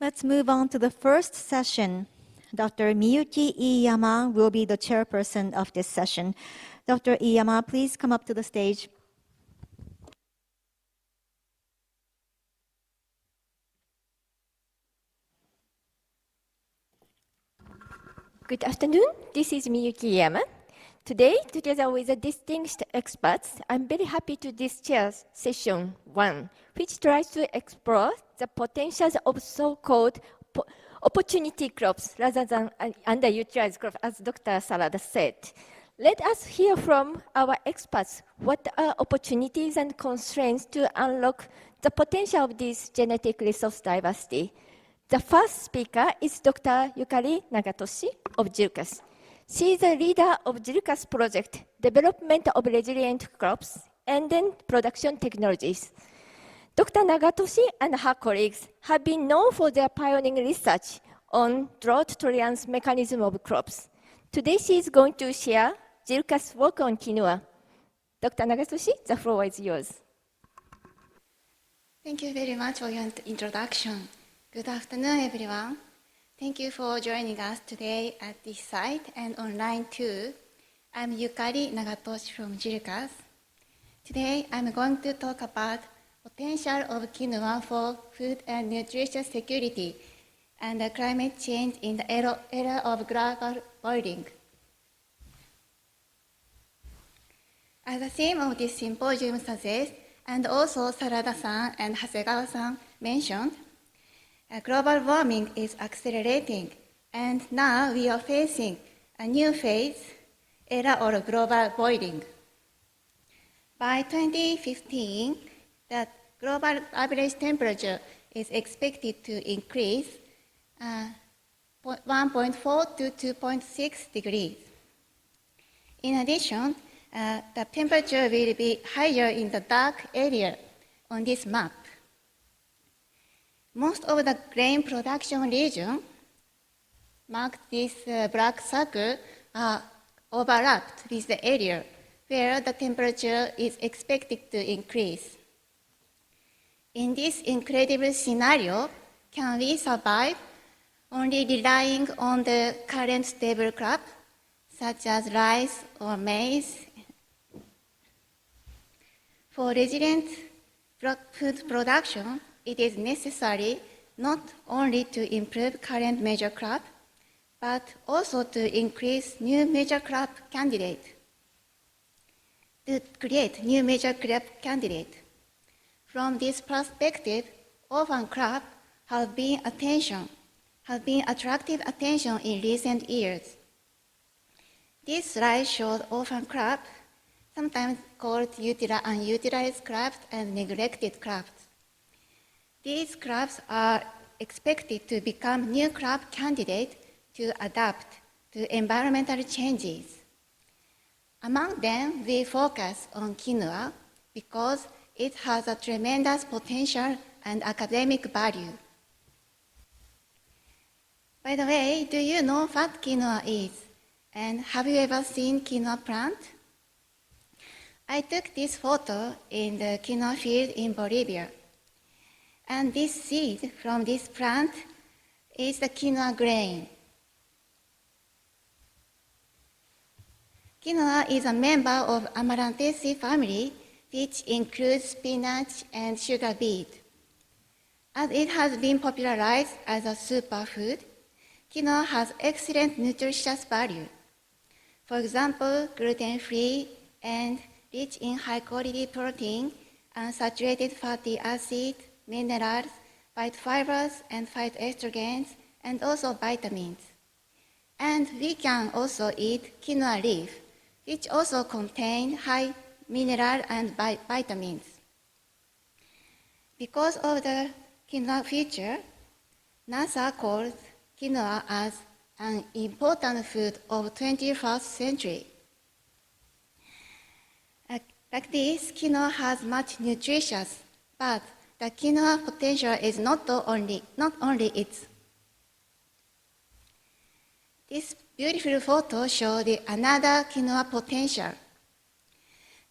Let's move on to the first session. Dr. Miyuki Iyama will be the chairperson of this session. Dr. Iyama, please come up to the stage. Good afternoon. This is Miyuki Iyama. Today, together with the distinguished experts, I'm very happy to chair session 1, which tries to explore the potentials of so-called opportunity crops rather than underutilized crops, as Dr. Sarada said. Let us hear from our experts what are opportunities and constraints to unlock the potential of this genetic resource diversity. The first speaker is Dr. Yukari Nagatoshi of JIRCAS. She is the leader of JIRCAS project, Development of Resilient Crops, and then Production Technologies. Dr. Nagatoshi and her colleagues have been known for their pioneering research on drought tolerance mechanism of crops. Today she is going to share JIRCAS' work on quinoa. Dr. Nagatoshi, the floor is yours. Thank you very much for your introduction. Good afternoon, everyone. Thank you for joining us today at this site and online too. I'm Yukari Nagatoshi from JIRCAS. Today, I'm going to talk about potential of quinoa for food and nutrition security and climate change in the era of global warming. As the theme of this symposium suggests, and also Sarada-san and Hasegawa-san mentioned, global warming is accelerating, and now we are facing a new phase, era of global boiling. By 2015, the global average temperature is expected to increase 1.4 to 2.6 degrees. In addition, the temperature will be higher in the dark area on this map. Most of the grain production region marked this black circle are overlapped with the area where the temperature is expected to increase. In this incredible scenario, can we survive only relying on the current stable crop, such as rice or maize? For resilient food production, it is necessary not only to improve current major crop, but also to increase new major crop candidate. To create new major crop candidate. From this perspective, orphan crop have been attractive attention in recent years. This slide shows orphan crop, sometimes called unutilized crops and neglected crops. These crops are expected to become new crop candidates to adapt to environmental changes. Among them, we focus on quinoa because it has a tremendous potential and academic value. By the way, do you know what quinoa is? And have you ever seen quinoa plant? I took this photo in the quinoa field in Bolivia. And this seed from this plant is the quinoa grain. Quinoa is a member of Amarantaceae family, which includes spinach and sugar beet. As it has been popularized as a superfood, quinoa has excellent nutritious value. For example, gluten-free and rich in high-quality protein, unsaturated fatty acids, minerals, phytofibers, fibers, and phytoestrogens, and also vitamins. And we can also eat quinoa leaf, which also contain high mineral and vitamins. Because of the quinoa feature, NASA calls quinoa as an important food of 21st century. Like this, quinoa has much nutritious, but the quinoa potential is not only its. This beautiful photo shows another quinoa potential.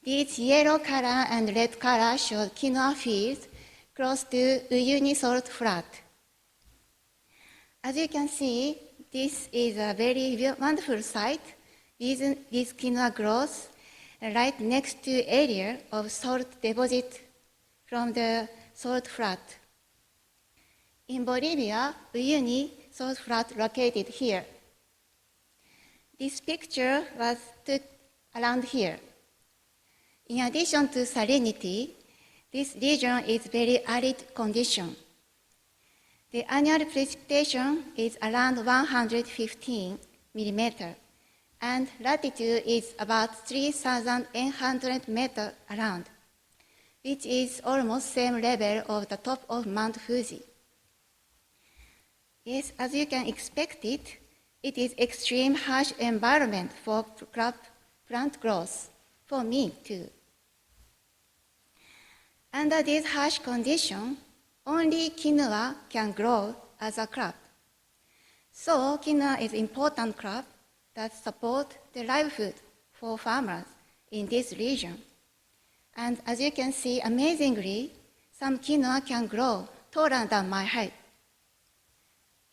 These yellow color and red color show quinoa fields close to Uyuni salt flat. As you can see, this is a very wonderful site with quinoa growth right next to area of salt deposit from the salt flat. In Bolivia, Uyuni salt flat located here. This picture was took around here. In addition to salinity, this region is very arid condition. The annual precipitation is around 115 millimeter, and latitude is about 3,800 meters around, which is almost same level of the top of Mount Fuji. Yes, as you can expect it is extreme harsh environment for plant growth, for me too. Under this harsh condition, only quinoa can grow as a crop. So quinoa is important crop that support the livelihood for farmers in this region. And as you can see, amazingly, some quinoa can grow taller than my height.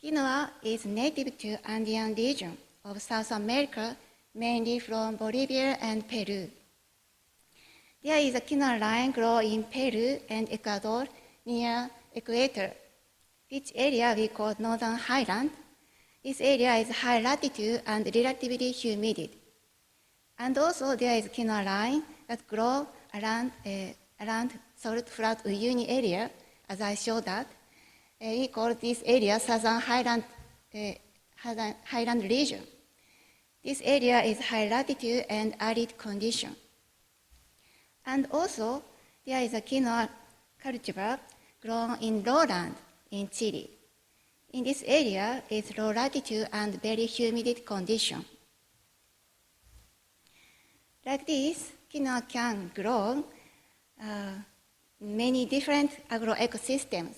Quinoa is native to Andean region of South America, mainly from Bolivia and Peru. There is a quinoa line grow in Peru and Ecuador near equator, which area we call Northern Highland. This area is high latitude and relatively humid. And also there is quinoa line that grow around salt flat Uyuni area, as I showed that. We call this area Southern Highland region. This area is high latitude and arid condition. And also, there is a quinoa cultivar grown in lowland in Chile. In this area is low latitude and very humid condition. Like this, quinoa can grow many different agroecosystems.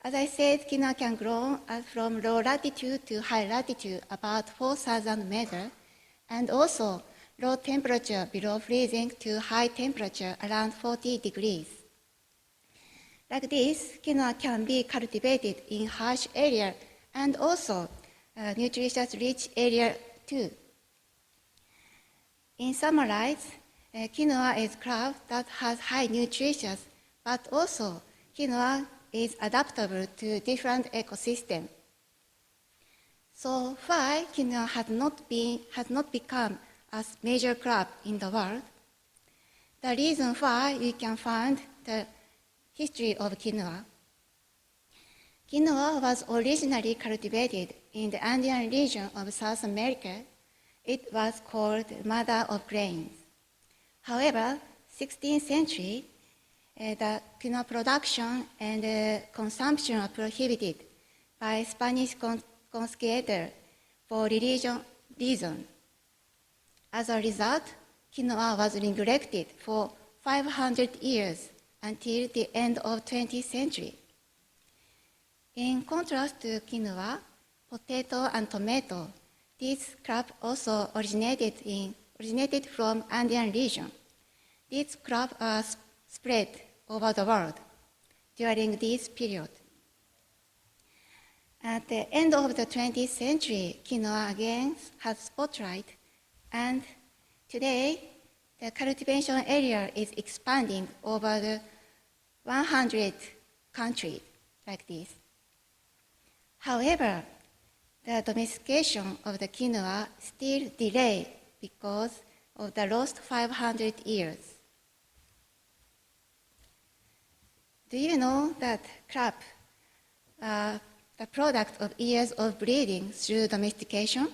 As I said, quinoa can grow from low latitude to high latitude, about 4,000 meters, and also low temperature below freezing to high temperature around 40 degrees. Like this, quinoa can be cultivated in harsh area and also nutritious rich area too. In summarize, quinoa is crop that has high nutrition, but also quinoa is adaptable to different ecosystems. So why quinoa has not become a major crop in the world? The reason why we can find the history of quinoa. Quinoa was originally cultivated in the Andean region of South America. It was called mother of grains. However, 16th century, the quinoa production and consumption are prohibited by Spanish conquistadors for religious reasons. As a result, quinoa was neglected for 500 years until the end of 20th century. In contrast to quinoa, potato and tomato, this crop also originated from Andean region. These crops are spread over the world during this period. At the end of the 20th century, quinoa again had spotlight, and today the cultivation area is expanding over the 100 countries like this. However, the domestication of the quinoa still delayed because of the lost 500 years. Do you know that crop, the product of years of breeding through domestication?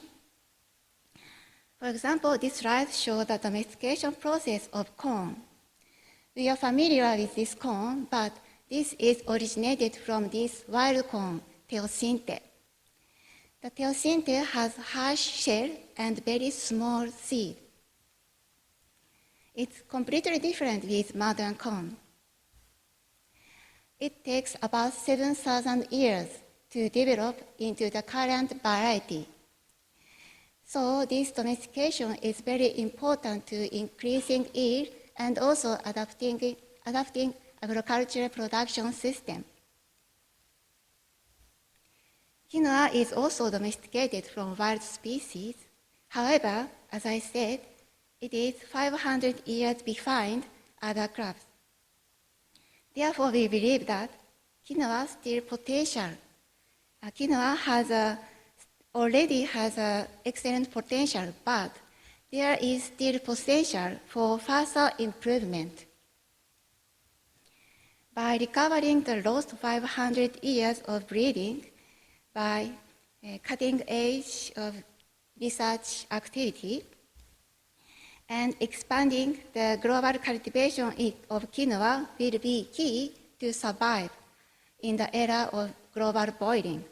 For example, this slide shows the domestication process of corn. We are familiar with this corn, but this is originated from this wild corn, teosinte. The teosinte has harsh shell and very small seed. It's completely different with modern corn. It takes about 7,000 years to develop into the current variety. So this domestication is very important to increasing yield and also adapting agricultural production system. Quinoa is also domesticated from wild species. However, as I said, it is 500 years behind other crops. Therefore, we believe that quinoa still potential. Quinoa already has excellent potential, but there is still potential for further improvement. By recovering the lost 500 years of breeding, by cutting edge of research activity, and expanding the global cultivation of quinoa will be key to survive in the era of global boiling.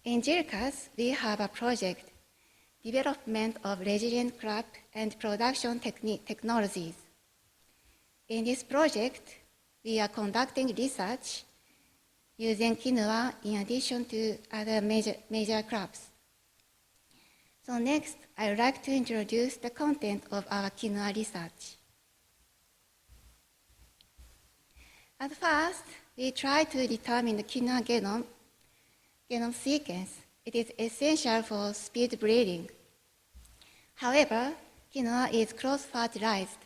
In JIRCAS, we have a project, Development of Resilient Crop and Production Technologies. In this project, we are conducting research using quinoa in addition to other major crops. So next, I would like to introduce the content of our quinoa research. At first, we try to determine the quinoa genome sequence. It is essential for speed breeding. However, quinoa is cross-fertilized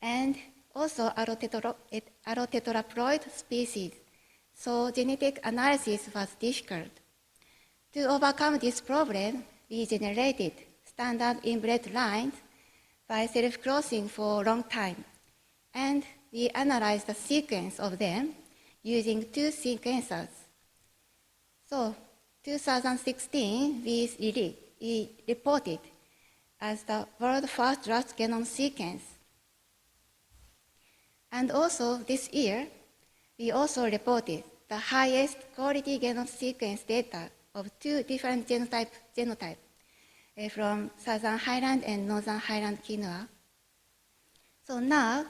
and also allotetraploid species, so genetic analysis was difficult. To overcome this problem, we generated standard inbred lines by self-crossing for a long time, and we analyzed the sequence of them using two sequencers. So, 2016, we reported as the world's first draft genome sequence. And also this year, we also reported the highest quality genome sequence data of two different genotypes from Southern Highland and Northern Highland quinoa. So now,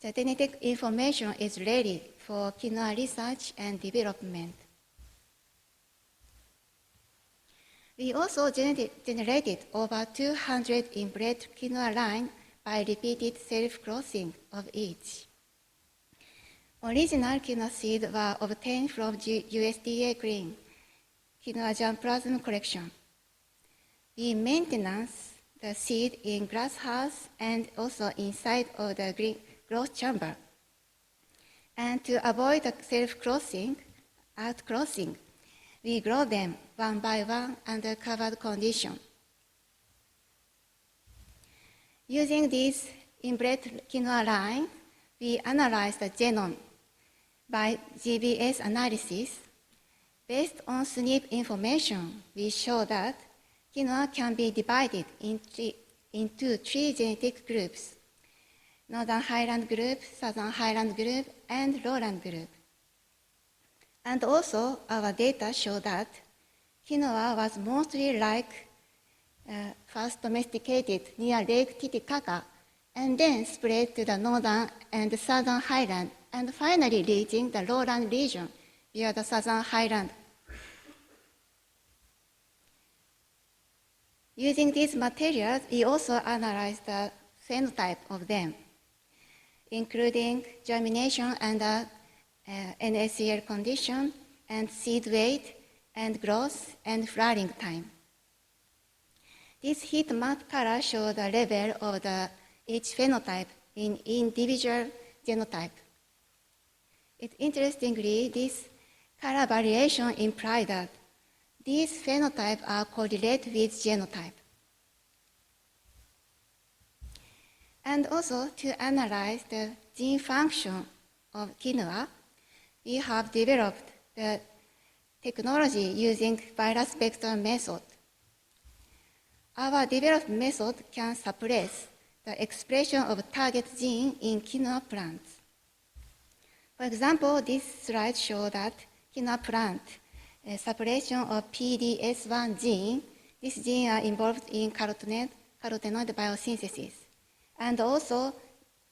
the genetic information is ready for quinoa research and development. We also generated over 200 inbred quinoa lines by repeated self-crossing of each. Original quinoa seeds were obtained from USDA Green quinoa germplasm collection. We maintain the seed in glass house and also inside of the green growth chamber. And to avoid the self-crossing, outcrossing, we grow them one by one under covered condition. Using this inbred quinoa line, we analyze the genome by GBS analysis. Based on SNP information, we show that quinoa can be divided into three genetic groups: Northern Highland group, Southern Highland group, and Lowland group. And also, our data show that quinoa was mostly first domesticated near Lake Titicaca, and then spread to the Northern and Southern Highland, and finally reaching the Lowland region via the Southern Highland. Using these materials, we also analyzed the phenotype of them, including germination under NSEL condition, and seed weight, and growth, and flowering time. This heat map color shows the level of each phenotype in individual genotype. Interestingly, this color variation implies that these phenotypes are correlated with genotype. And also, to analyze the gene function of quinoa, we have developed the technology using viral spectrum method. Our developed method can suppress the expression of target gene in quinoa plants. For example, this slide shows that quinoa plant suppression of PDS1 gene. This gene are involved in carotenoid biosynthesis. And also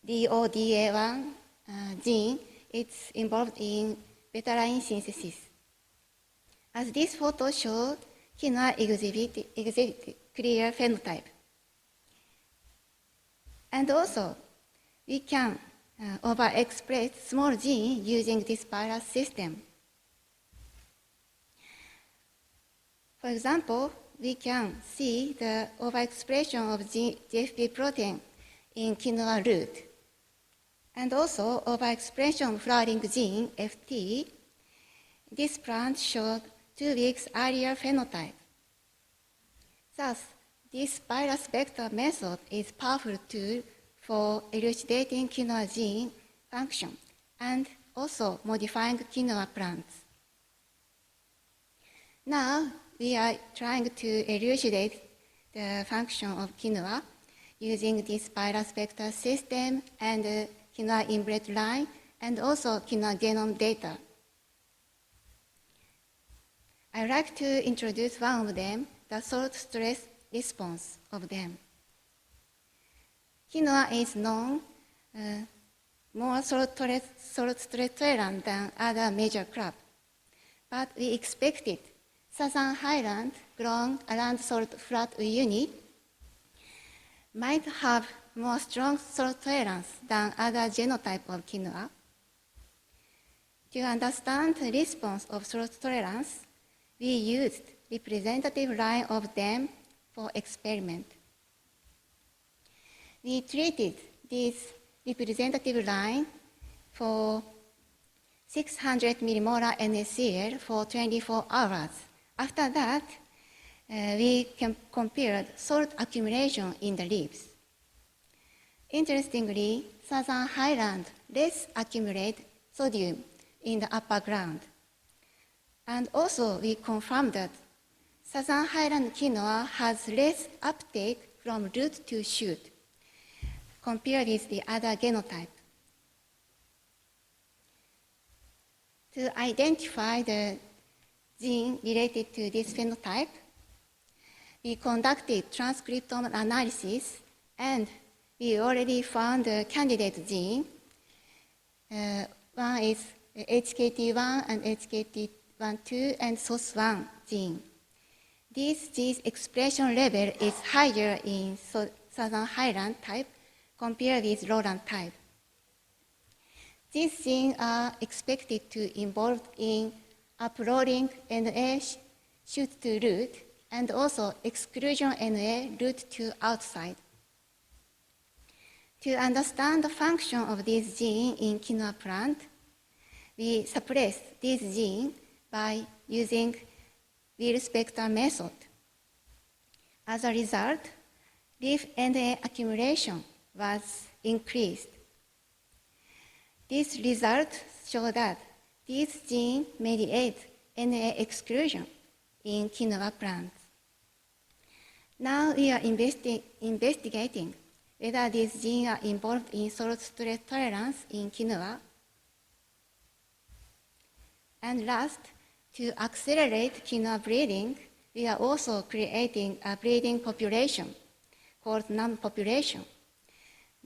DODA1 gene, it's involved in betaline synthesis. As this photo showed, quinoa exhibit clear phenotype. And also, we can overexpress small gene using this viral system. For example, we can see the overexpression of GFP protein in quinoa root, and also overexpression of flowering gene FT. This plant showed 2 weeks earlier phenotype. Thus, this virus vector method is a powerful tool for elucidating quinoa gene function and also modifying quinoa plants. Now, we are trying to elucidate the function of quinoa using this virus vector system and quinoa inbred line and also quinoa genome data. I'd like to introduce one of them, the salt stress response of them. Quinoa is known more salt stress tolerant than other major crops, but we expected Southern highland grown around salt flat Uyuni might have more strong salt tolerance than other genotype of quinoa. To understand the response of salt tolerance, we used representative line of them for experiment. We treated this representative line for 600 millimolar NaCl for 24 hours. After that, we compared salt accumulation in the leaves. Interestingly, Southern highland less accumulate sodium in the upper ground. And also, we confirmed that Southern highland quinoa has less uptake from root to shoot compared with the other genotype. To identify the gene related to this phenotype, we conducted transcriptome analysis and we already found the candidate gene. One is HKT1 and HKT12 and SOS1 gene. This gene's expression level is higher in Southern highland type compared with lowland type. These genes are expected to involve in uploading NA shoot to root and also exclusion NA root to outside. To understand the function of this gene in quinoa plant, we suppress this gene by using Wheel spectrum method. As a result, leaf NA accumulation was increased. These results show that this gene mediates NA exclusion in quinoa plants. Now we are investigating whether these genes are involved in salt stress tolerance in quinoa. And last, to accelerate quinoa breeding, we are also creating a breeding population called NAM population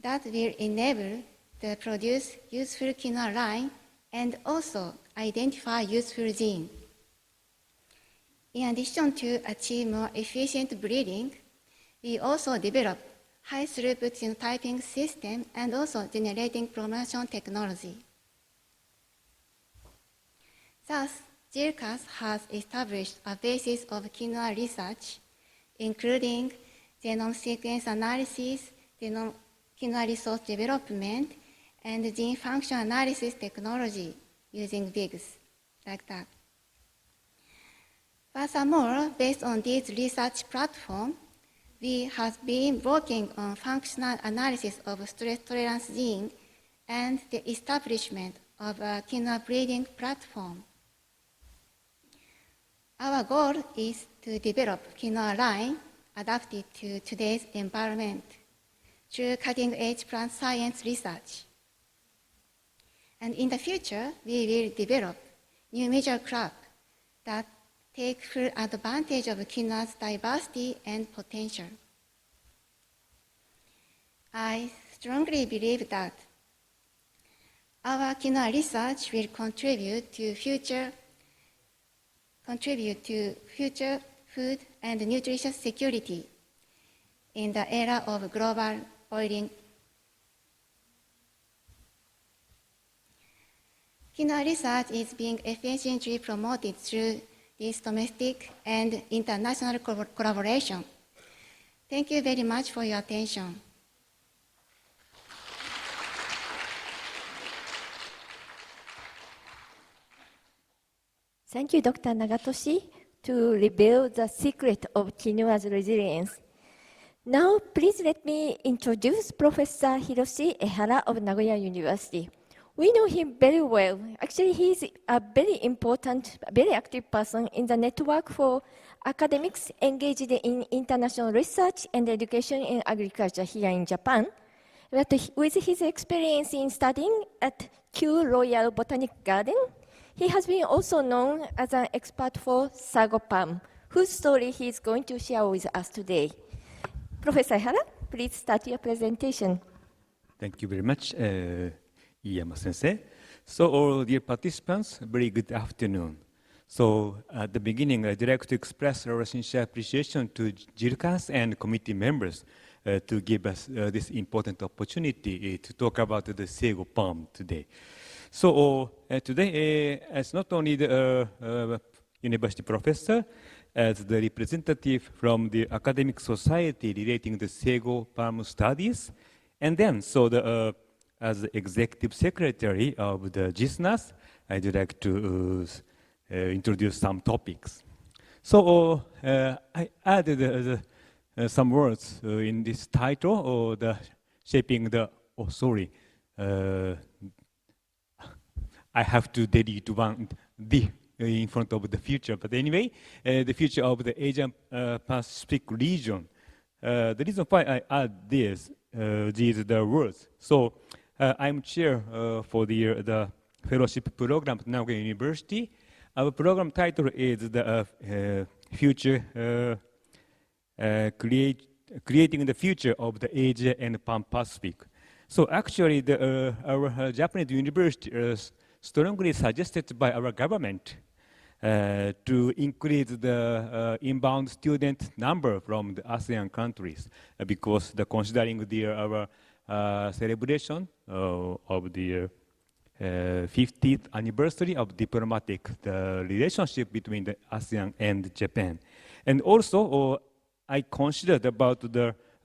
that will enable to produce useful quinoa line and also identify useful gene. In addition to achieve more efficient breeding, we also develop high throughput genotyping system and also generating promotion technology. Thus, JIRCAS has established a basis of quinoa research, including genome sequence analysis, quinoa resource development, and gene function analysis technology using BIGs, like that. Furthermore, based on this research platform, we have been working on functional analysis of stress tolerance gene and the establishment of a quinoa breeding platform. Our goal is to develop quinoa line adapted to today's environment through cutting-edge plant science research. And in the future, we will develop new major crops that take full advantage of quinoa's diversity and potential. I strongly believe that our quinoa research will contribute to future food and nutritious security in the era of global boiling. Quinoa research is being efficiently promoted through this domestic and international collaboration. Thank you very much for your attention. Thank you, Dr. Nagatoshi, to reveal the secret of quinoa's resilience. Now, please let me introduce Professor Hiroshi Ehara of Nagoya University. We know him very well. Actually, he's a very important, very active person in the network for academics engaged in international research and education in agriculture here in Japan. But with his experience in studying at Kew Royal Botanic Garden, he has been also known as an expert for Sago palm, whose story he is going to share with us today. Professor Ehara, please start your presentation. Thank you very much, Iyama-sensei. So, dear participants, very good afternoon. So, at the beginning, I'd like to express our sincere appreciation to JIRCAS and committee members to give us this important opportunity to talk about the Sago palm today. So, today, as not only the university professor, as the representative from the academic society relating the Sago palm studies, and then, so the as the executive secretary of the JIRCAS, I'd like to introduce some topics. So I added some words in this title, or the shaping the, I have to delete one D in front of the future. But anyway, the future of the Asian Pacific region. The reason why I add these the words. So I'm chair for the fellowship program at Nagoya University. Our program title is the future creating the future of the Asia and Pan Pacific. So actually, our Japanese university is strongly suggested by our government to increase the inbound student number from the ASEAN countries because considering our celebration of the 50th anniversary of diplomatic relationship between the ASEAN and Japan. And also, I considered about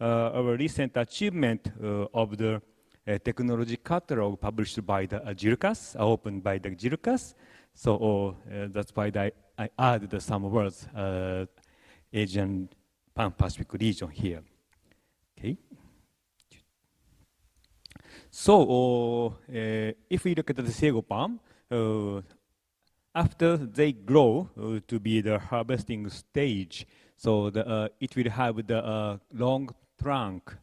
our recent achievement of the technology catalog published by the JIRCAS, opened by the JIRCAS. So that's why I added some words, Asian Pan-Pacific region here. Okay. So if we look at the Sago palm, after they grow to be the harvesting stage, so it will have the long trunk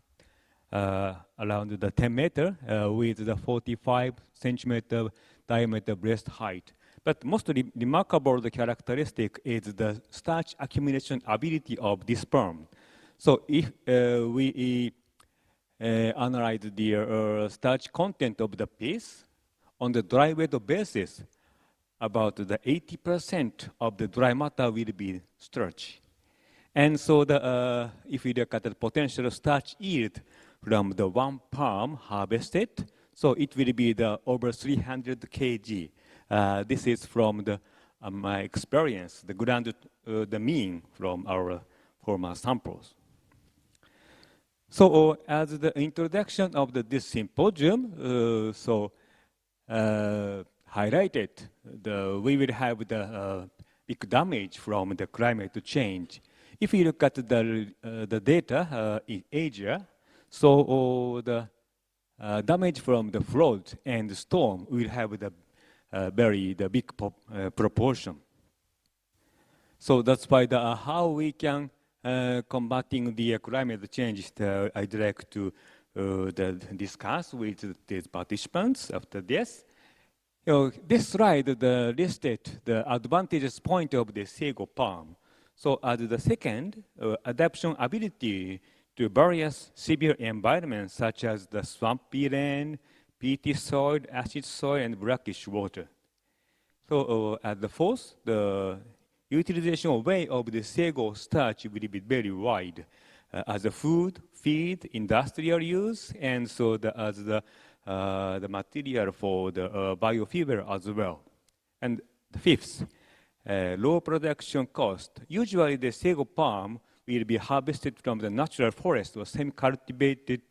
around the 10 meter with the 45 centimeter diameter breast height. But most remarkable characteristic is the starch accumulation ability of this sperm. So if we analyze the starch content of the piece on the dry weight basis, about the 80% of the dry matter will be starch. And so if we look at the potential starch yield from the one palm harvested, so it will be over 300 kg. This is from my experience, the mean from our former samples. So as the introduction of this symposium, highlighted, we will have the big damage from the climate change. If you look at the data in Asia, so the damage from the flood and storm will have the big proportion. So that's why how we can combating the climate change, I'd like to discuss with these participants after this. This slide listed the advantageous point of the Sago palm. So as the second, adaptation ability to various severe environments such as the swampy land, peaty soil, acid soil, and brackish water. So at the fourth, the utilization way of the Sago starch will be very wide as a food, feed, industrial use, and so as the material for the biofuel as well. And the fifth, low production cost. Usually the sago palm will be harvested from the natural forest or semi-cultivated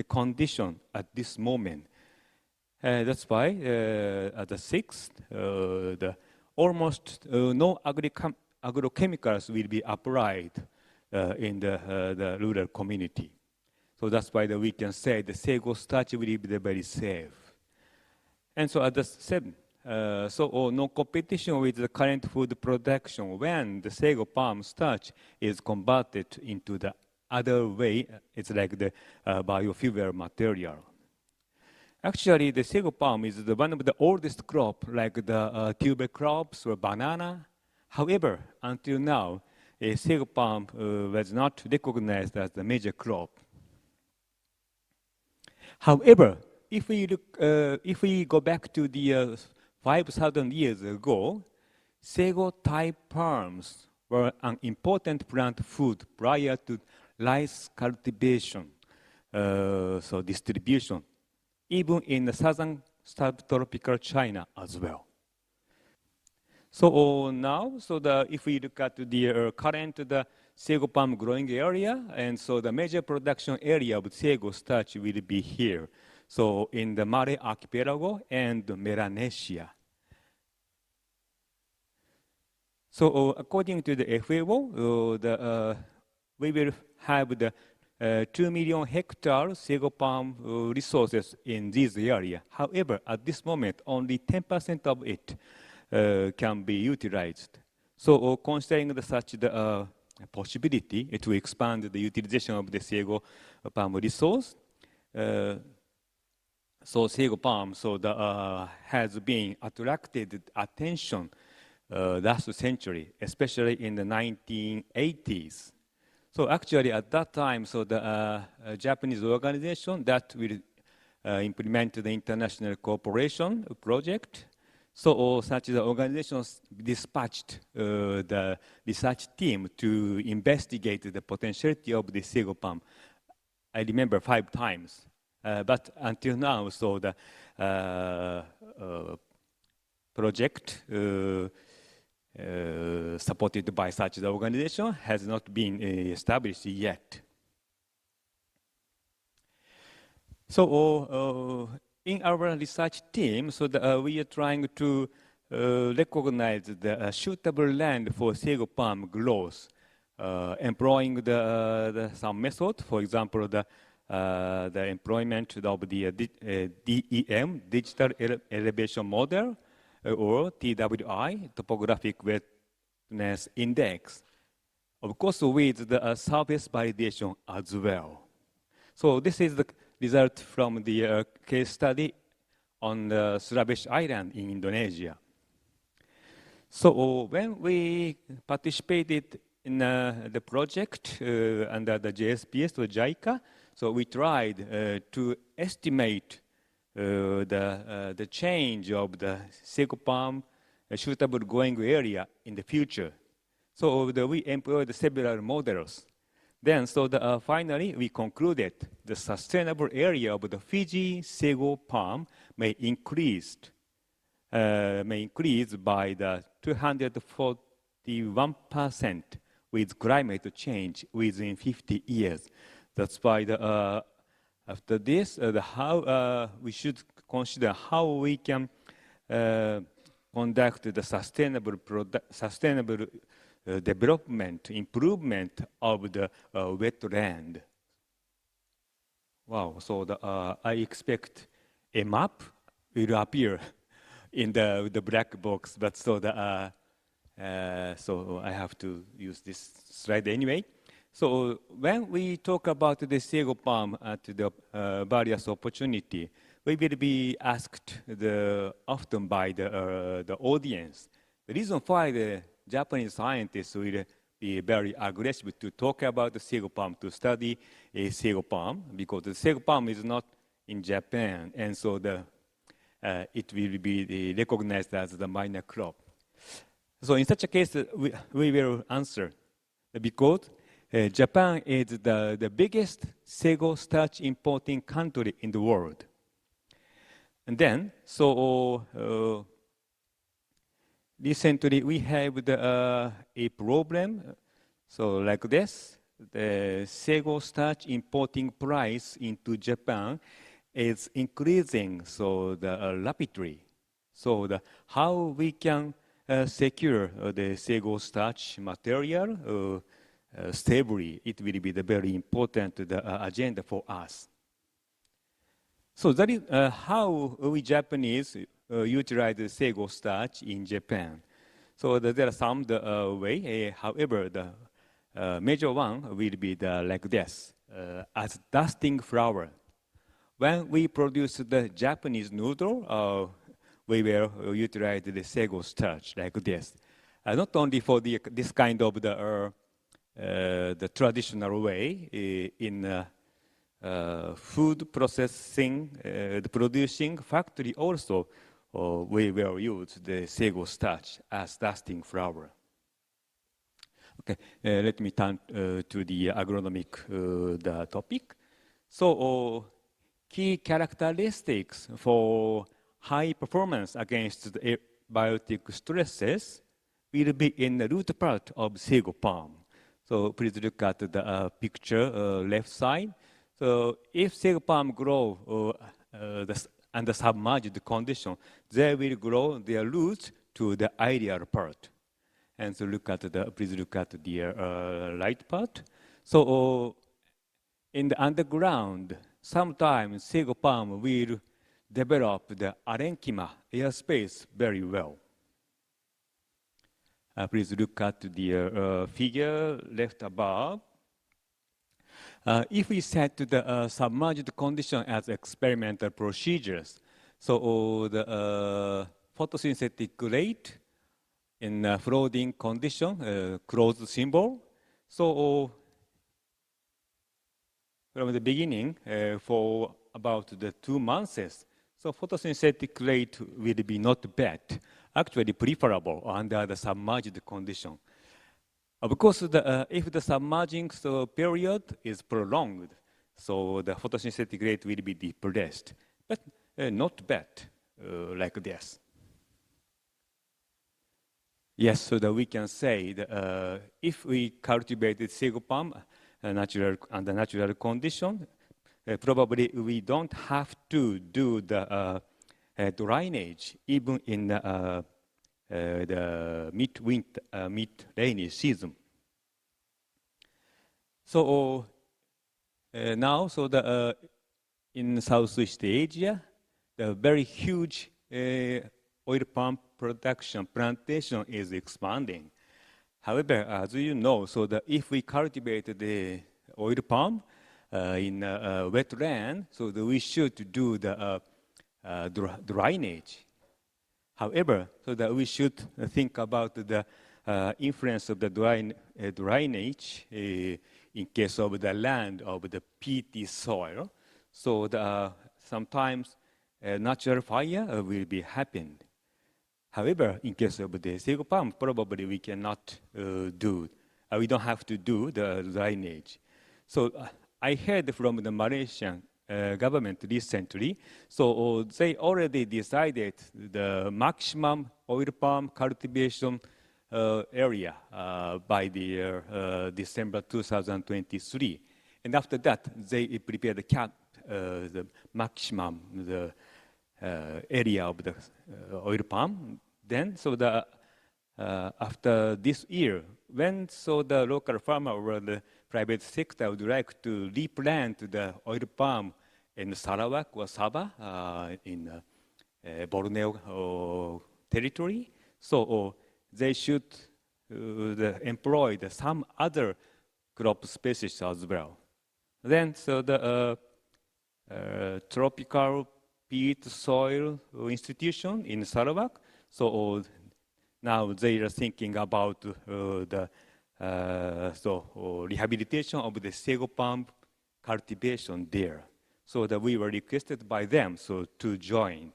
condition at this moment. That's why at the sixth, the almost no agrochemicals will be applied in the rural community. So that's why we can say the sago starch will be very safe. And so at the seventh, no competition with the current food production when the sago palm starch is converted into the other way. It's like the biofuel material. Actually, the sago palm is one of the oldest crop, like the tuber crops or banana. However, until now, sago palm was not recognized as the major crop. However, if we go back to the 5,000 years ago, sago type palms were an important plant food prior to rice cultivation, so distribution, even in the southern subtropical China as well. So now, if we look at the current sago palm growing area, and so the major production area of sago starch will be here. So in the Malay Archipelago and Melanesia. So according to the FAO, we will have the 2 million hectare sago palm resources in this area. However, at this moment, only 10% of it can be utilized. So considering such the possibility to expand the utilization of the sago palm resource, so sago palm has been attracted attention last century, especially in the 1980s. So actually at that time, the Japanese organization that will implement the international cooperation project, so such the organizations dispatched the research team to investigate the potentiality of the sago palm. I remember 5 times. But until now, so the project supported by such the organization has not been established yet. So in our research team, we are trying to recognize the suitable land for sago palm growth, employing some method, for example, the employment of the DEM, Digital Elevation Model, or TWI, Topographic Wetness Index. Of course, with the surface validation as well. So this is the result from the case study on the Sulawesi Island in Indonesia. So when we participated in the project under the JSPS or JICA, so we tried to estimate the change of the sago palm suitable growing area in the future. So we employed several models. Then, finally, we concluded the sustainable area of the Fiji sago palm may increase by the 241% with climate change within 50 years. That's why after this, we should consider how we can conduct the sustainable development, improvement of the wetland. Wow, so I expect a map will appear in the black box, but so I have to use this slide anyway. So when we talk about the sago palm at the various opportunity, we will be asked often by the audience. The reason why the Japanese scientists will be very aggressive to talk about the sago palm, to study a sago palm, because the sago palm is not in Japan, and so it will be recognized as the minor crop. So in such a case, we will answer, because Japan is the biggest sago starch importing country in the world. And then, recently we have a problem, so like this. The Sago starch importing price into Japan is increasing rapidly. So how we can secure the Sago starch material stably, it will be the very important agenda for us. So that is how we Japanese utilize the Sago starch in Japan. So there are some way. However, the major one will be like this, as dusting flour. When we produce the Japanese noodle, we will utilize the Sago starch like this. Not only for this kind of the traditional way in food processing, the producing factory also, we will use the Sago starch as dusting flour. Okay, let me turn to the agronomic the topic. So, key characteristics for high performance against the biotic stresses will be in the root part of sago palm. So please look at the picture left side. So if sago palm grow under submerged condition, they will grow their roots to the ideal part. And so please look at the right part. So in the underground, sometimes sago palm will develop the parenchyma airspace very well. Please look at the figure left above. If we set the submerged condition as experimental procedures, so the photosynthetic rate in floating condition, closed symbol. So from the beginning, for about the 2 months, so photosynthetic rate will be not bad, actually preferable under the submerged condition. Of course, if the submerging period is prolonged, so the photosynthetic rate will be depressed, but not bad like this. Yes, so that we can say that if we cultivated sago palm under natural condition, probably we don't have to do the drainage even in the mid-rainy season. So now, in Southeast Asia, the very huge oil palm production plantation is expanding. However, as you know, so that if we cultivate the oil palm in wetland, so that we should do the drainage. However, so that we should think about the influence of the drainage in case of the land of the peaty soil. So sometimes natural fire will be happened. However, in case of the sago palm, probably we cannot do. We don't have to do the drainage. So I heard from the Malaysian government recently. So they already decided the maximum oil palm cultivation area by the December 2023. And after that, they prepared the maximum area of the oil palm. Then, after this year, when the local farmer or the private sector would like to replant the oil palm in Sarawak or Sabah in Borneo territory, so they should employ some other crop species as well. Then, the tropical peat soil institution in Sarawak, so now they are thinking about the rehabilitation of the sago palm cultivation there. So that we were requested by them to join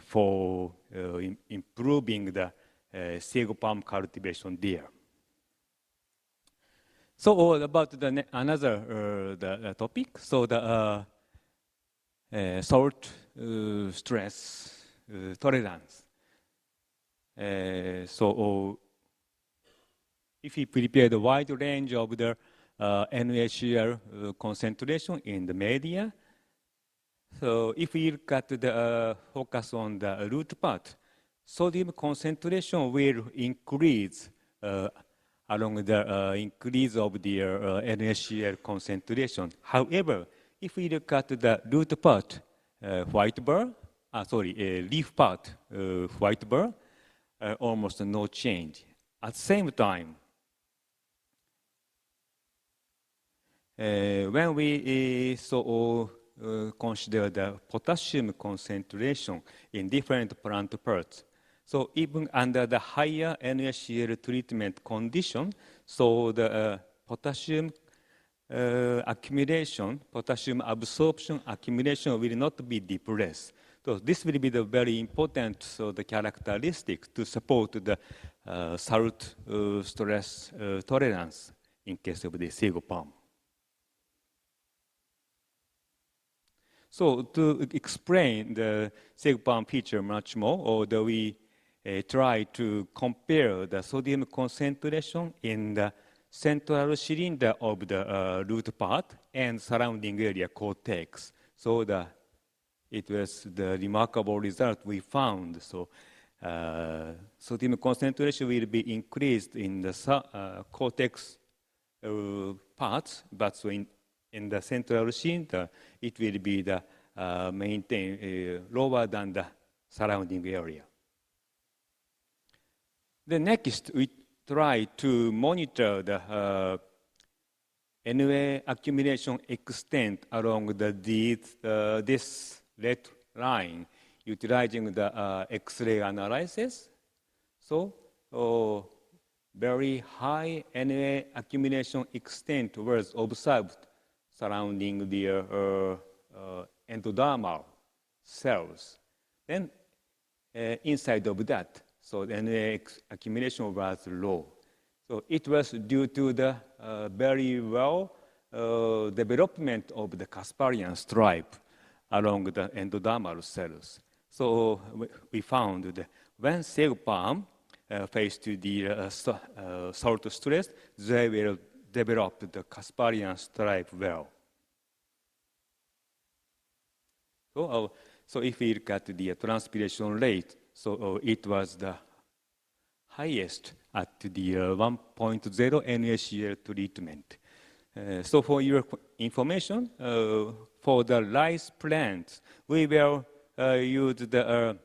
for improving the sago palm cultivation there. So about another topic, so the salt stress tolerance. If we prepare the wide range of the NaCl concentration in the media, so if we look at the focus on the root part, sodium concentration will increase along the increase of the NaCl concentration. However, if we look at the root part, white bar, leaf part, white bar, almost no change. At the same time, when we consider the potassium concentration in different plant parts, so even under the higher NaCl treatment condition, so the potassium accumulation, potassium absorption accumulation will not be depressed. So this will be the very important the characteristic to support the salt stress tolerance in case of the sago palm. So to explain the sago palm feature much more, we try to compare the sodium concentration in the central cylinder of the root part and surrounding area cortex. So it was the remarkable result we found. So sodium concentration will be increased in the cortex parts, but so in the central cylinder, it will be the maintain lower than the surrounding area. The next, we try to monitor the NA accumulation extent along this red line utilizing the X-ray analysis. So very high NA accumulation extent was observed surrounding the endodermal cells. Then inside of that, so the NA accumulation was low. So it was due to the very well development of the Kasparian stripe along the endodermal cells. So we found that when sago palm faced the salt stress, they will develop the Kasparian stripe well. So if we look at the transpiration rate, so it was the highest at the 1.0 NaCl treatment. So for your information, for the rice plants, we will use the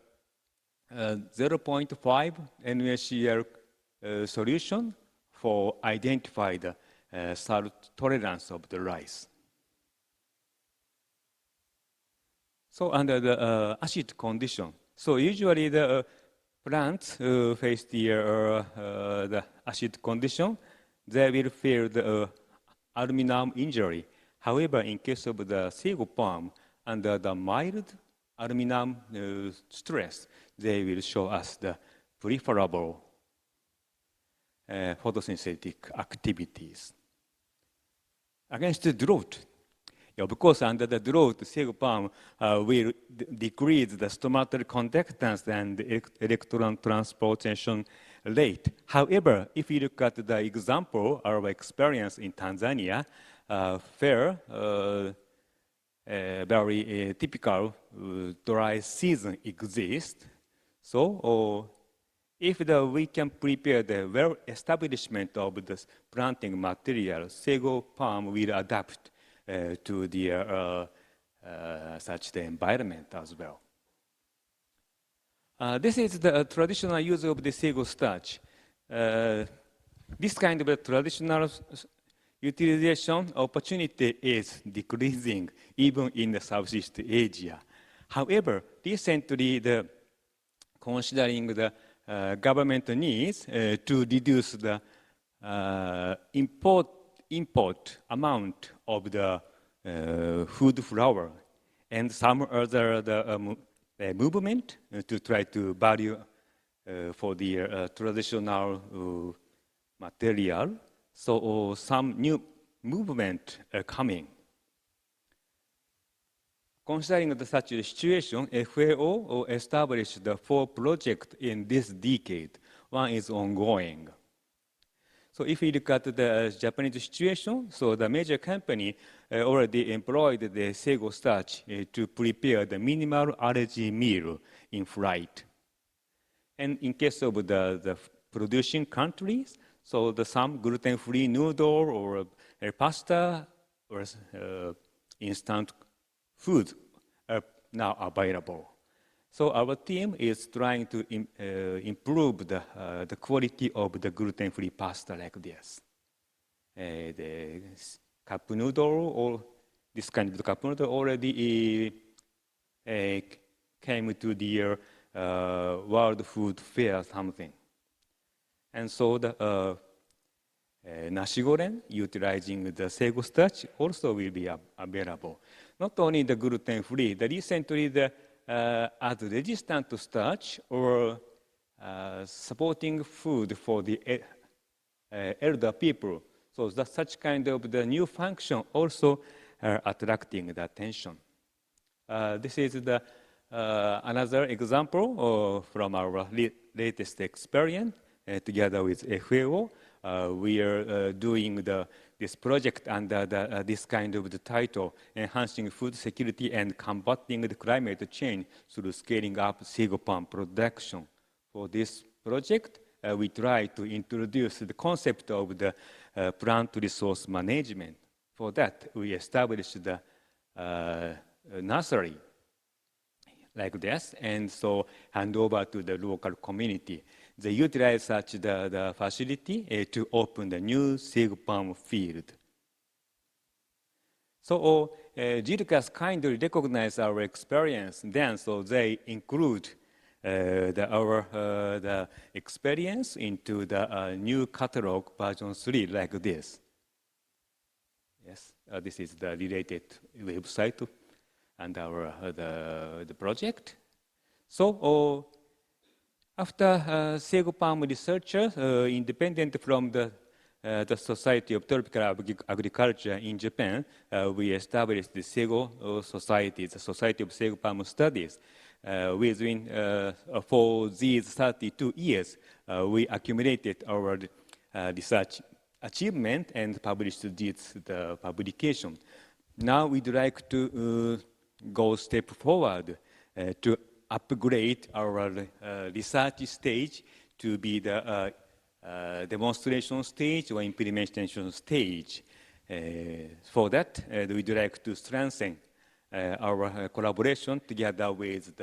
0.5 NaCl solution for identify the salt tolerance of the rice. So under the acid condition, so usually the plants face the acid condition, they will feel the aluminum injury. However, in case of the sago palm, under the mild aluminum stress, they will show us the preferable photosynthetic activities. Against the drought, of course, under the drought, sago palm will decrease the stomatal conductance and electron transportation rate. However, if you look at the example, our experience in Tanzania, very typical dry season exists. So if we can prepare the well establishment of the planting material, sago palm will adapt to the such the environment as well. This is the traditional use of the sago starch. This kind of a traditional utilization opportunity is decreasing even in the Southeast Asia. However, recently, considering the government needs to reduce the import amount of the food flour and some other movement to try to value for the traditional material. So some new movement are coming. Considering such a situation, FAO established the 4 projects in this decade. One is ongoing. So if you look at the Japanese situation, so the major company already employed the Sago starch to prepare the minimal allergy meal in flight. And in case of the producing countries, so some gluten-free noodle or pasta or instant food are now available. So our team is trying to improve the quality of the gluten-free pasta like this. The cup noodle or this kind of cup noodle already came to the World Food Fair something. And so the nashi goreng utilizing the Sago starch also will be available. Not only the gluten-free, recently as resistant to starch or supporting food for the elder people. So that such kind of the new function also attracting the attention. This is the another example from our latest experience together with FAO. We are doing this project under this kind of the title, Enhancing Food Security and Combating the Climate Change through Scaling Up Sago Palm Production. For this project, we try to introduce the concept of the plant resource management. For that, we established the nursery like this, and so hand over to the local community. They utilize such the facility to open the new Sago palm field. So JIRCAS kindly recognize our experience then, so they include the experience into the new catalog version 3 like this. Yes, this is the related website and our the project. So after Sago palm researchers, independent from the Society of Tropical Agriculture in Japan, we established the Sago Society, the Society of Sago Palm Studies. For these 32 years, we accumulated our research achievement and published the publication. Now we'd like to go step forward to upgrade our research stage to be the demonstration stage or implementation stage. For that, we'd like to strengthen our collaboration together with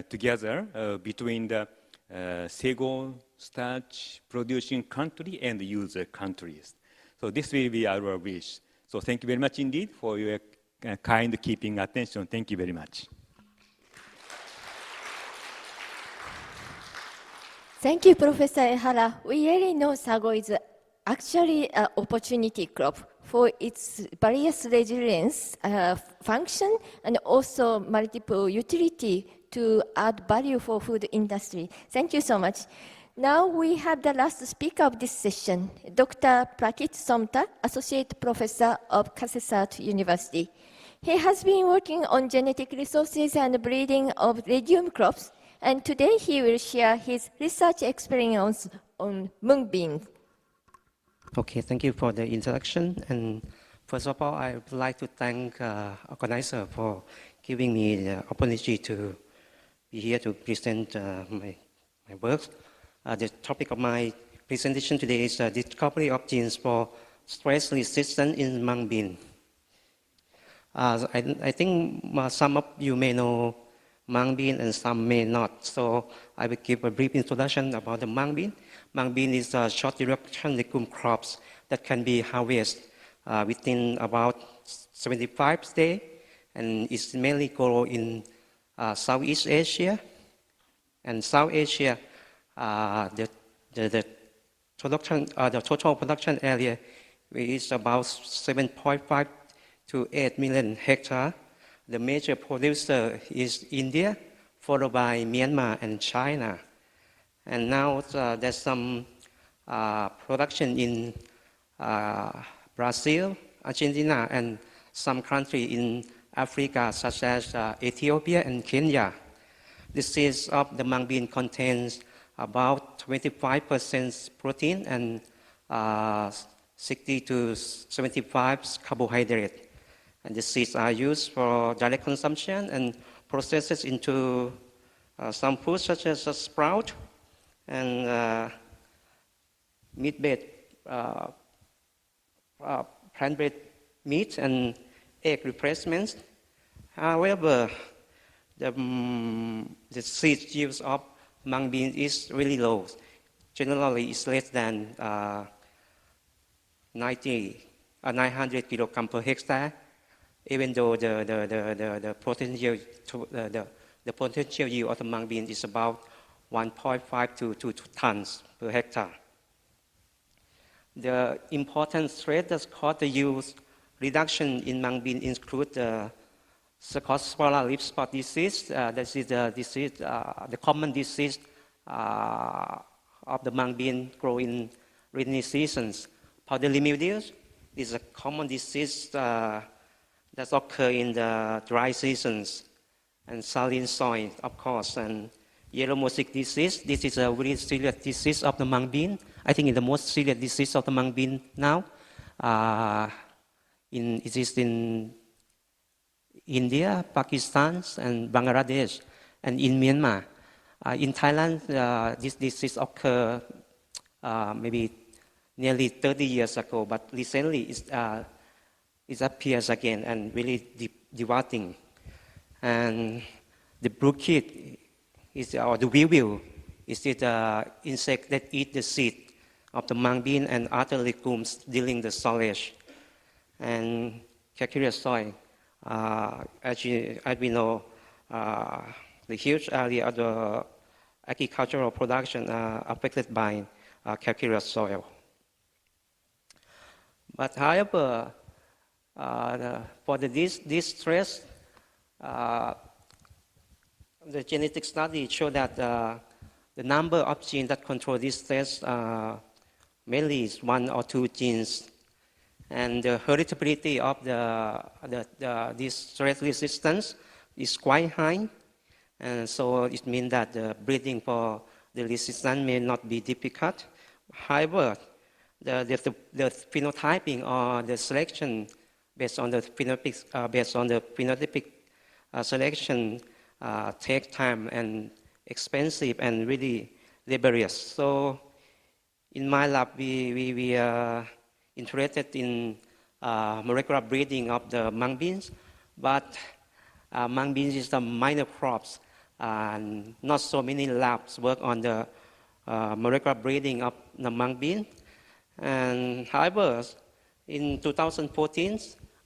together between the Sago starch producing country and user countries. So this will be our wish. So thank you very much indeed for your kind keeping attention. Thank you very much. Thank you, Professor Ehara. We really know Sago is actually an opportunity crop for its various resilience function and also multiple utility to add value for food industry. Thank you so much. Now we have the last speaker of this session, Dr. Prakit Somta, Associate Professor of Kasetsart University. He has been working on genetic resources and breeding of legume crops, and today he will share his research experience on mung beans. Okay, thank you for the introduction. And first of all, I would like to thank organizer for giving me the opportunity to be here to present my work. The topic of my presentation today is discovery of genes for stress resistance in mung bean. I think some of you may know mung bean and some may not. So I will give a brief introduction about the mung bean. Mung bean is a short duration legume crops that can be harvested within about 75 days, and it's mainly grown in Southeast Asia. And South Asia, the total production area is about 7.5 to 8 million hectares. The major producer is India, followed by Myanmar and China. And now there's some production in Brazil, Argentina, and some country in Africa, such as Ethiopia and Kenya. The seeds of the mung bean contains about 25% protein and 60 to 75 carbohydrate. And the seeds are used for direct consumption and processed into some foods such as a sprout and meat-based, plant-based meat and egg replacements. However, the seed use of mung bean is really low. Generally, it's less than 900 kilogram per hectare, even though the potential yield of the mung bean is about 1.5 to 2 tons per hectare. The important threat that caused the yield reduction in mung bean include the Cercospora leaf spot disease. This is the disease, the common disease of the mung bean grow in rainy seasons. Powdery mildew is a common disease that occurs in the dry seasons, and saline soil, of course, and yellow mosaic disease. This is a very serious disease of the mung bean. I think it's the most serious disease of the mung bean now. It is in India, Pakistan, and Bangladesh, and in Myanmar. In Thailand, this disease occurred maybe nearly 30 years ago, but recently it appears again and really devastating. And the Prakit or the weevil is the insect that eat the seed of the mung bean and other legumes during the silage. And calcareous soil, as we know, the huge area of the agricultural production are affected by calcareous soil. But however, for this stress, the genetic study show that the number of genes that control this stress mainly is 1 or 2 genes. And the heritability of this stress resistance is quite high. And so it means that the breeding for the resistance may not be difficult. However, the phenotyping or the selection based on the phenotypic selection take time and expensive and really laborious. So in my lab, we are interested in molecular breeding of the mung beans, but mung beans is a minor crops, and not so many labs work on the molecular breeding of the mung bean. And however, in 2014,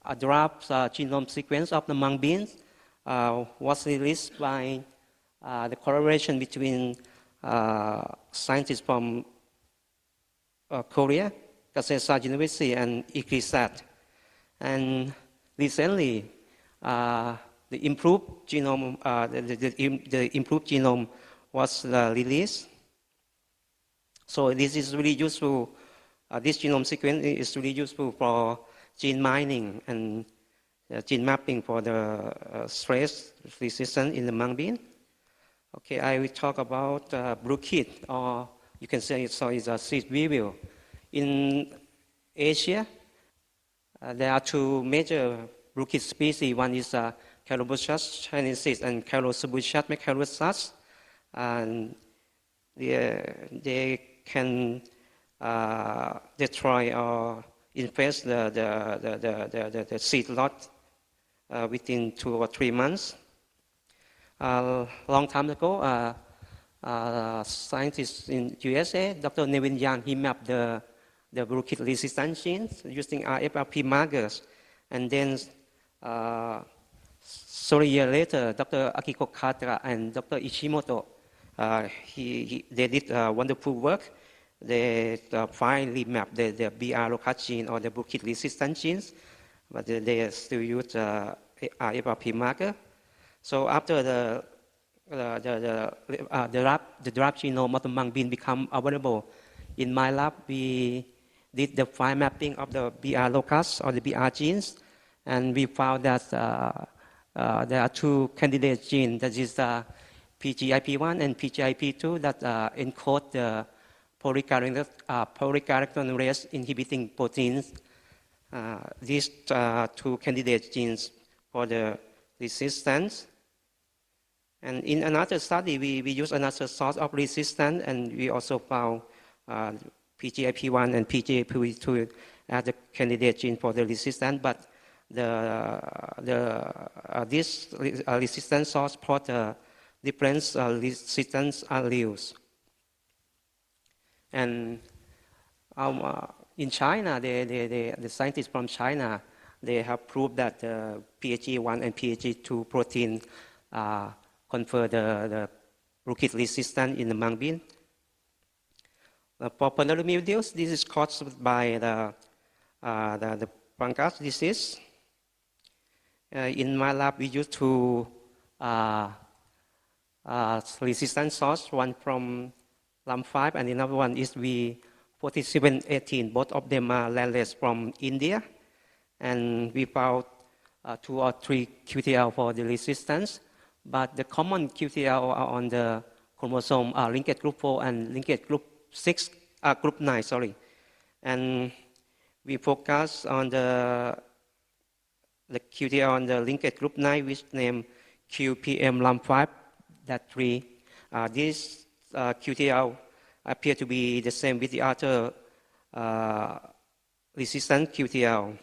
a draft genome sequence of the mung beans was released by the collaboration between scientists from Korea, Kasetsart University, and Ehara. And recently, the improved genome, the improved genome was released. So this is really useful. This genome sequence is really useful for gene mining and gene mapping for the stress resistance in the mung bean. Okay, I will talk about Prakit, or you can say it's a seed weevil. In Asia, there are 2 major Prakit species. One is Calobuchus chinensis and Calobuchus macrolus. And they can destroy or infest the seed lot within 2 or 3 months. Long time ago, scientists in USA, Dr. Nevin Yang, he mapped the Prakit resistant genes using RFRP markers. And then, a year later, Dr. Akiko Katra and Dr. Ishimoto, they did wonderful work. They finally mapped the BR locus gene or the Prakit resistant genes, but they still use RFRP marker. So after the draft genome of the mung bean become available, in my lab we did the fine mapping of the BR locus or the BR genes, and we found that there are two candidate genes, that is PGIP1 and PGIP2, that encode the polycarotenosterase inhibiting proteins. These two candidate genes for the resistance. And in another study, we use another source of resistance, and we also found PGIP1 and PGIP2 as the candidate gene for the resistance, but this resistance source for the different resistance alleles. And in China, the scientists from China, they have proved that the PHE1 and PHE2 protein confer the Prakit resistance in the mung bean. For pulmonary mildews, this is caused by the fungus disease. In my lab, we used two resistance source, one from LAM5 and another one is V4718. Both of them are landless from India. And we found 2 or 3 QTL for the resistance. But the common QTL are on the chromosome linkage group 4 and linkage group 6, group 9, sorry. And we focus on the QTL on the linkage group 9, which named QPM-LAM5-3. This QTL appear to be the same with the other resistant QTL.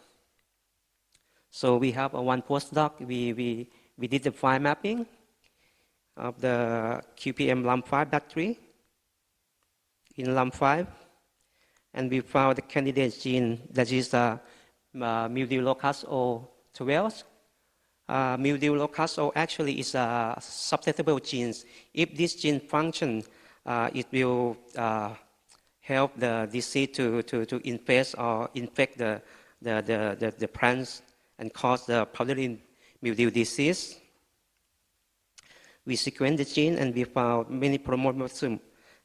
So we have one postdoc. We did the file mapping of the QPM-LAM5-3 in LAM5, and we found the candidate gene that is mildew locus O12. Mildew locus O actually is a susceptible gene. If this gene functions, it will help the disease to infest or infect the plants and cause the powdery mildew disease. We sequenced the gene and we found many polymorphisms,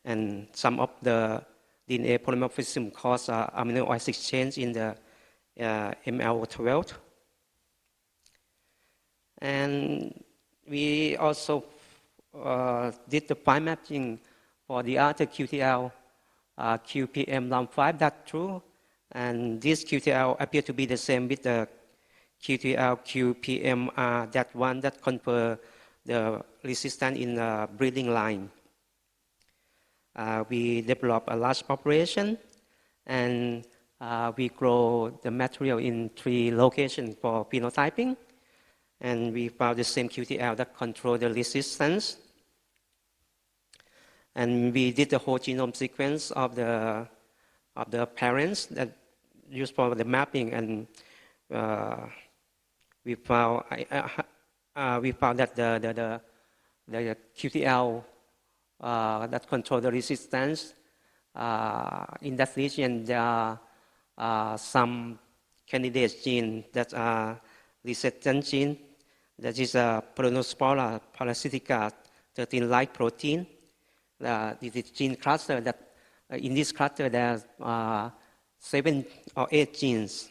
and some of the DNA polymorphism cause amino acid change in the MLO12. And we also did the file mapping for the other QTL, QPM-LAM5-2, and this QTL appear to be the same with the QTL QPM-1 that confer the resistance in the breeding line. We develop a large population, and we grow the material in 3 locations for phenotyping, and we found the same QTL that control the resistance. And we did the whole genome sequence of the parents that used for the mapping, and we found that the QTL that control the resistance in that region, there are some candidate genes that are resistant gene. That is Peronospora parasitica 13-like protein. This is gene cluster that in this cluster there are 7 or 8 genes.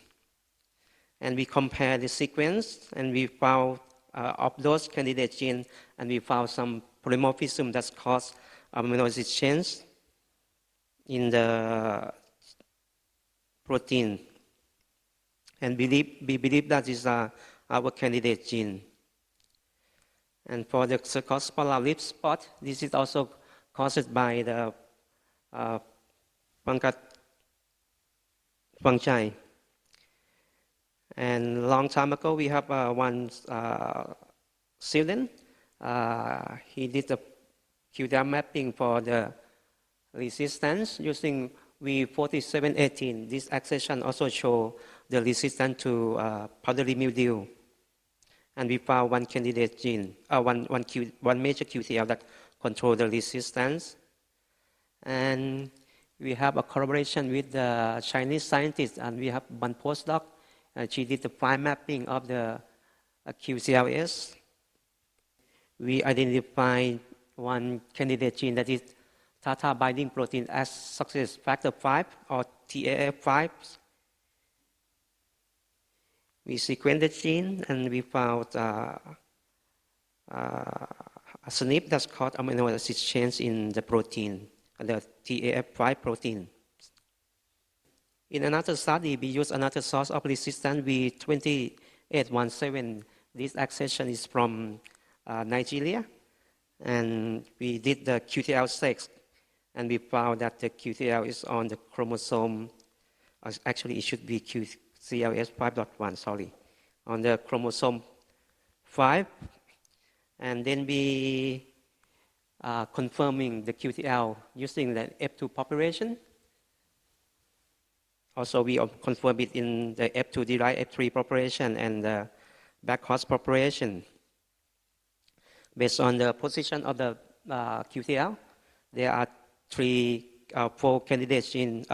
And we compared the sequence, and we found of those candidate genes, and we found some polymorphism that cause amino acid change in the protein. And we believe that is our candidate gene. And for the cercospora leaf spot, this is also caused by the fungi. And a long time ago, we have one student. He did the QTL mapping for the resistance using V4718. This accession also shows the resistance to powdery mildew. And we found one candidate gene, one major QTL that control the resistance. And we have a collaboration with the Chinese scientists, and we have one postdoc. She did the file mapping of the QCLS. We identified one candidate gene that is Tata binding protein as success factor 5 or TAF5. We sequenced the gene and we found a SNP that's called amino acid change in the protein, the TAF5 protein. In another study, we use another source of resistance, V2817. This accession is from Nigeria, and we did the QTL6, and we found that the QTL is on the chromosome. Actually, it should be QCLS 5.1, sorry, on the chromosome 5. And then we confirming the QTL using the F2 population. Also, we confirm it in the F2 derived F3 population and the backhouse population. Based on the position of the QTL, there are three candidate genes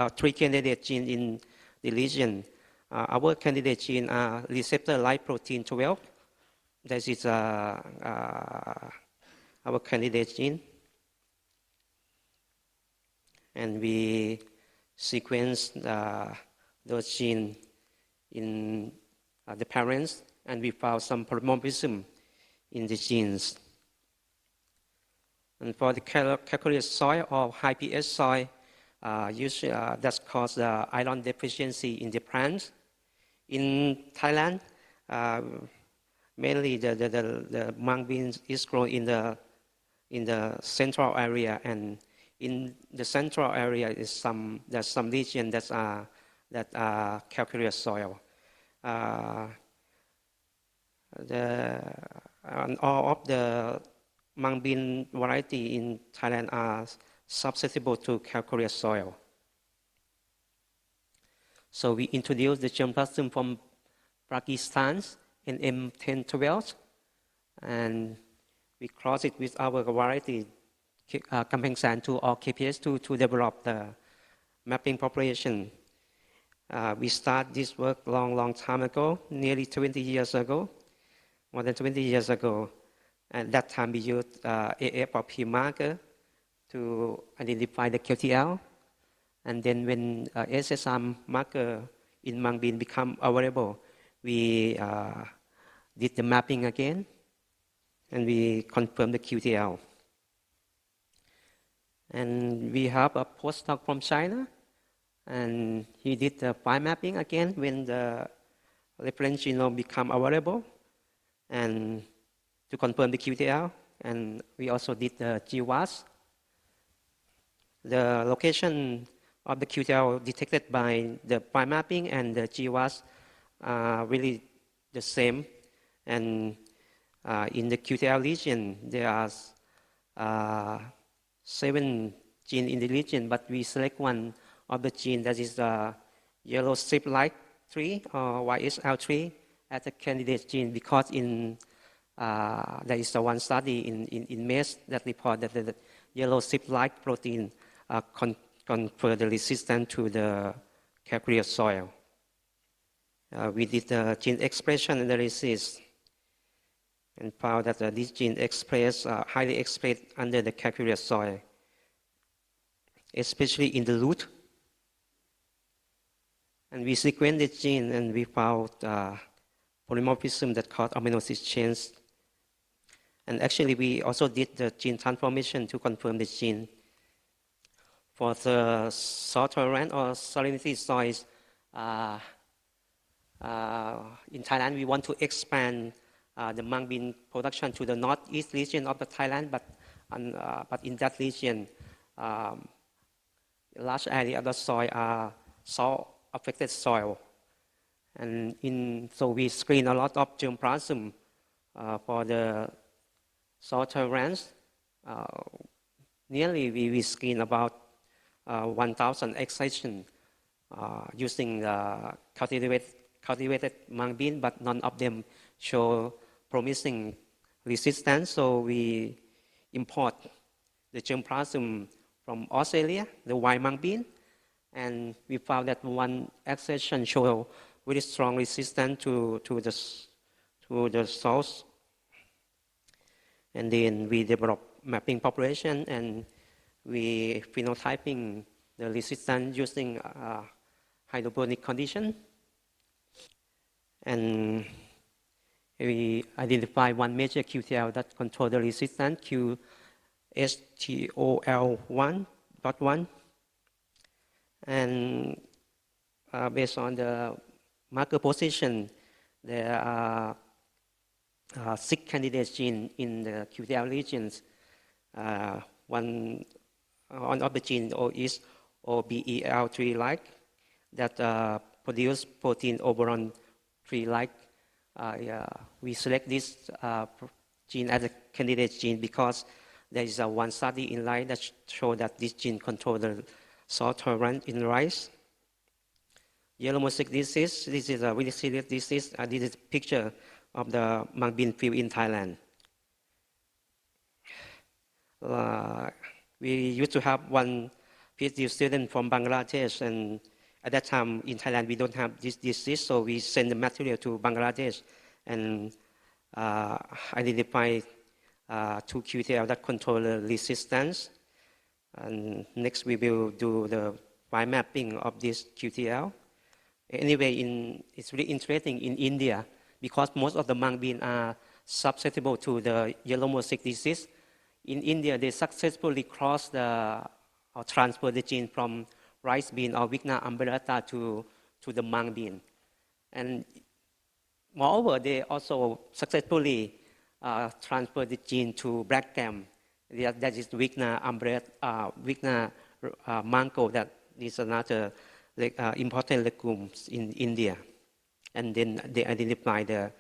in the region. Our candidate gene are receptor like protein 12. This is our candidate gene. And we sequence those genes in the parents, and we found some polymorphism in the genes. And for the calcareous soil or high pH soil, usually that's caused iron deficiency in the plants. In Thailand, mainly the mung beans is grown in the central area, and in the central area is there's some region that are calcareous soil. And all of the mung bean variety in Thailand are susceptible to calcareous soil. So we introduced the germplasm from Prakit in M1012, and we cross it with our variety Kampengsan 2 or KPS2 to develop the mapping population. We started this work long time ago, nearly 20 years ago, more than 20 years ago. At that time, we used AF or P marker to identify the QTL. And then when SSR marker in mung bean become available, we did the mapping again, and we confirmed the QTL. And we have a postdoc from China, and he did the file mapping again when the reference genome become available, and to confirm the QTL. And we also did the GWAS. The location of the QTL detected by the file mapping and the GWAS are really the same. And in the QTL region, there are 7 genes in the region, but we select one of the genes that is the yellow strip-like 3 or YSL3 as a candidate gene, because there is one study in maize that report that the yellow strip-like protein confer the resistance to the calcareous soil. We did the gene expression analysis and found that this gene highly expressed under the calcareous soil, especially in the root. And we sequenced the gene, and we found polymorphism that caused amino acid change. And actually, we also did the gene transformation to confirm the gene. For the salt tolerant or salinity soils, in Thailand, we want to expand the mung bean production to the northeast region of the Thailand, but in that region, large area of the soil are salt-affected soil. And so we screen a lot of germplasm for the salt tolerance. Nearly we screen about 1,000 excisions using the cultivated mung bean, but none of them show promising resistance. So we import the germplasm from Australia, the white mung bean, and we found that one excision show very strong resistance to the salts. And then we develop mapping population, and we phenotyping the resistance using hydroponic condition. And we identify one major QTL that control the resistance, QSTOL1.1. And based on the marker position, there are 6 candidate genes in the QTL regions. One of the genes is OBEL3-like that produce protein oberon 3-like. We select this gene as a candidate gene because there is one study in line that shows that this gene controls the salt tolerance in rice. Yellow mosaic disease, this is a really serious disease. This is a picture of the mung bean field in Thailand. We used to have one PhD student from Bangladesh, and at that time in Thailand we don't have this disease, so we send the material to Bangladesh and identify 2 QTL that control the resistance. And next we will do the file mapping of this QTL. Anyway, it's really interesting in India because most of the mung bean are susceptible to the yellow mosaic disease. In India, they successfully cross or transfer the gene from rice bean or Vigna umbrellata to the mung bean. And moreover, they also successfully transfer the gene to black gam. That is Vigna Vigna mango, that is another important legumes in India. And then they identify the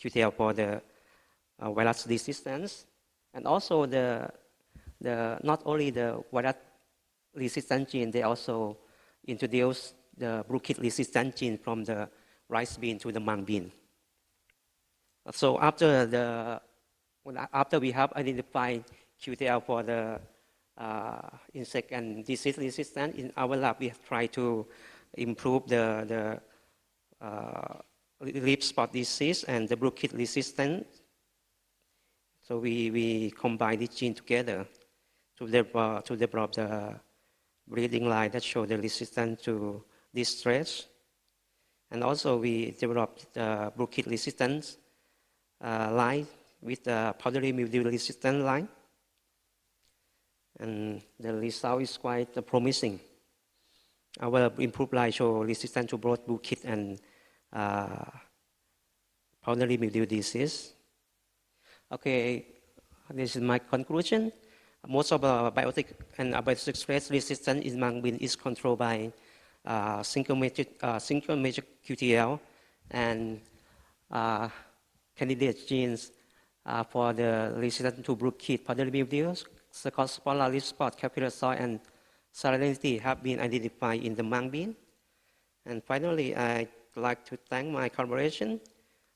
QTL for the virus resistance. And also not only the virus resistant gene, they also introduce the Prakit resistant gene from the rice bean to the mung bean. So after we have identified QTL for the insect and disease resistance, in our lab we have tried to improve the leaf spot disease and the Prakit resistance. So we combine this gene together to develop the breeding line that show the resistance to this stress. And also we developed the Prakit resistance line with the powdery mildew resistant line. And the result is quite promising. Our improved line show resistance to both Prakit and powdery mildew disease. Okay, this is my conclusion. Most of the biotic and abiotic stress resistance in mung bean is controlled by single major QTL and candidate genes for the resistance to Prakit, powdery mildew, Cercospora, leaf spot, capital soil, and salinity have been identified in the mung bean. And finally, I'd like to thank my collaboration,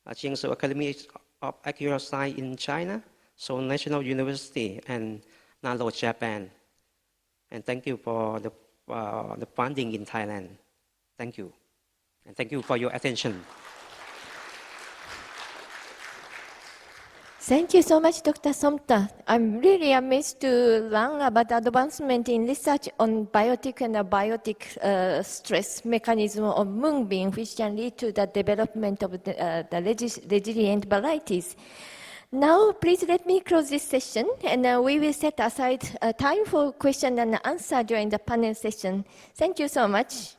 Jiangsu Academy of Agricultural Science in China, Seoul National University, and Nalo, Japan. And thank you for the funding in Thailand. Thank you. And thank you for your attention. Thank you so much, Dr. Somta. I'm really amazed to learn about advancement in research on biotic and abiotic stress mechanism of mung bean, which can lead to the development of the resilient varieties. Now, please let me close this session, and we will set aside time for question and answer during the panel session. Thank you so much.